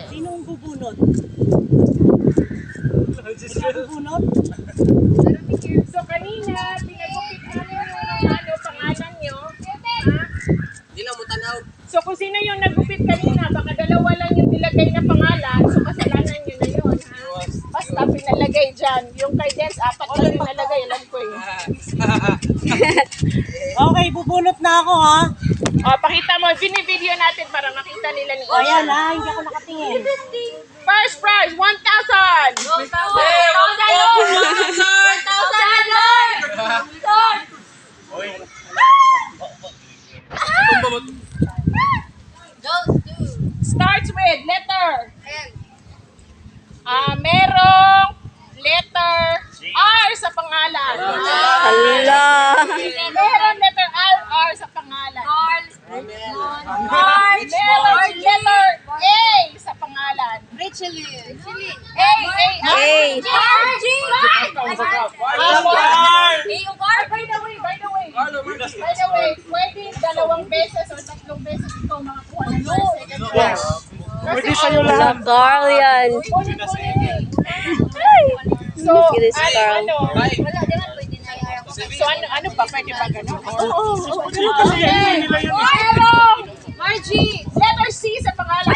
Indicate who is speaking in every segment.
Speaker 1: Sinong bubunot? Ikaw bubunot?
Speaker 2: So kanina, pinagupit namin yung pangalan nyo. Ha?
Speaker 3: Hindi lang mo tanaw.
Speaker 2: So kung sino yung nagupit kanina, baka dalawa lang yung nilagay na pangalan, so kasalanan nyo na yun. Ha? Basta pinalagay dyan. Yung kay Dance, 4 lang yung nalagay, alam ko eh.
Speaker 1: Okay, bubunot na ako ha.
Speaker 2: O, pakita mo, binibideo natin para makita nila ni
Speaker 1: O yan ha, hindi ako nakatingin.
Speaker 2: First prize, 1,000! 1,000! Starts with letter. Merong letter R sa pangalan.
Speaker 4: Hala.
Speaker 2: Meron letter R sa pangalan. Meron letter A sa pangalan. A. By the way, pwede 2 beses o 3 beses ikaw makakuha ng second prize.
Speaker 5: Pwede sa'yo
Speaker 4: Hala,
Speaker 5: lahat.
Speaker 4: Carl yan.
Speaker 2: So,
Speaker 4: Kinis, Carl.
Speaker 2: ano ba? Pwede ba gano'n?
Speaker 5: Kasi yan, nila yun.
Speaker 2: Merong Margie, letter C sa pangalan.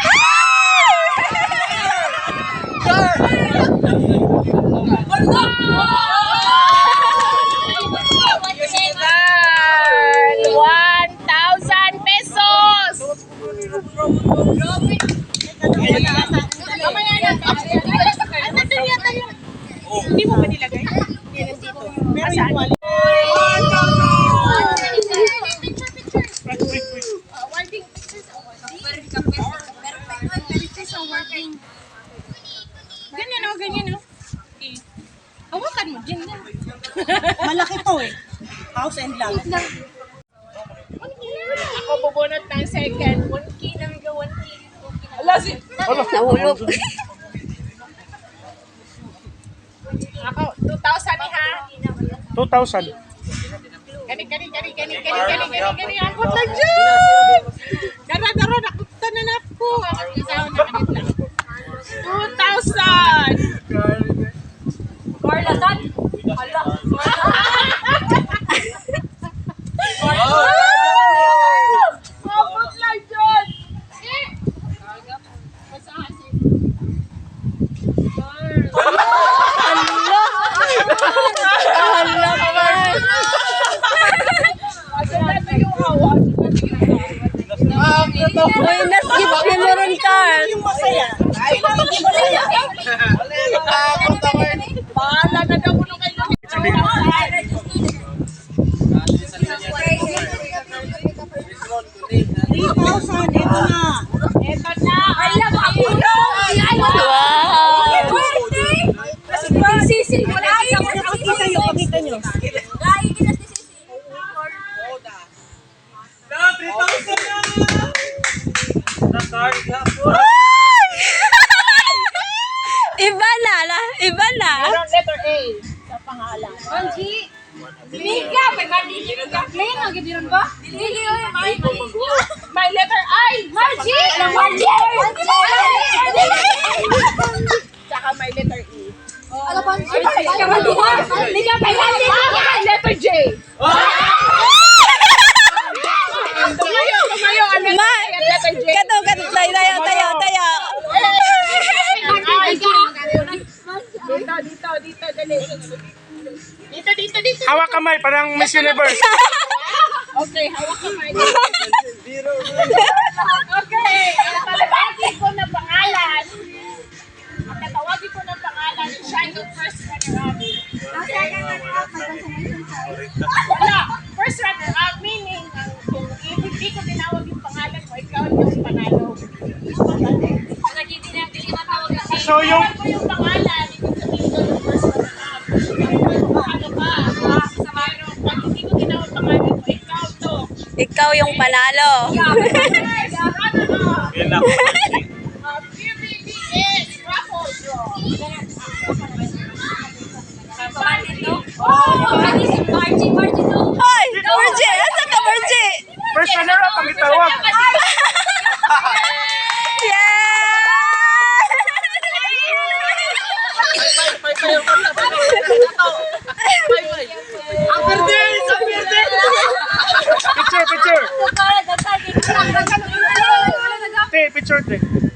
Speaker 2: ₱1,000! Mamaya na. Hindi mo ba nilagay?
Speaker 1: Pero yung wallet.
Speaker 2: Ganyan o, ganyan o. Okay. Hawakan mo, dyan yan.
Speaker 1: Malaki to eh. House and land.
Speaker 2: Ako bubunot ng second. 1K na mga 1K. Ala,
Speaker 4: Nahulog.
Speaker 2: Ako, 2,000 eh ha.
Speaker 5: 2,000.
Speaker 2: Gani. Angkot lang dyan. Dara, nakutan na na po. Ang isaw na kanit lang. 2,000. Carlatan. Hala. Angkot lang dyan.
Speaker 4: Hala ka man. Uy, nasgip na meron, Carl.
Speaker 1: Yung masaya.
Speaker 2: Bahala na daw ko nung kayo.
Speaker 1: 3,000, ito na.
Speaker 2: Ito na.
Speaker 4: Wow.
Speaker 1: Pakita nyo.
Speaker 4: Iba na.
Speaker 2: Meron letter A sa pangalan. May letter I. Saka may letter E. Letter J. Tumayo. Letter J.
Speaker 4: Kato, tayo.
Speaker 2: Dito, dali. Dito.
Speaker 5: Hawak kamay, parang Miss Universe.
Speaker 2: Okay, hawak kamay. Okay, tatawagin ko na pangalan. Siya yung first runner-up. Wala, first runner-up meaning kung hindi ko tinawag yung pangalan mo, ikaw yung panalo.
Speaker 5: So yung
Speaker 2: Tawag ko yung pangalan, ibig sabihin ko yung first runner-up. Ano ka? Pero pag hindi ko tinawag pangalan mo, ikaw to.
Speaker 4: Ikaw yung panalo.
Speaker 2: Runner-up. PBBS raffle draw.
Speaker 4: Hoy, Virgie! Asa ka, Virgie?
Speaker 5: first runner-up ang itawag.
Speaker 4: Yeah!
Speaker 5: Picture, picture. Te, picture, te.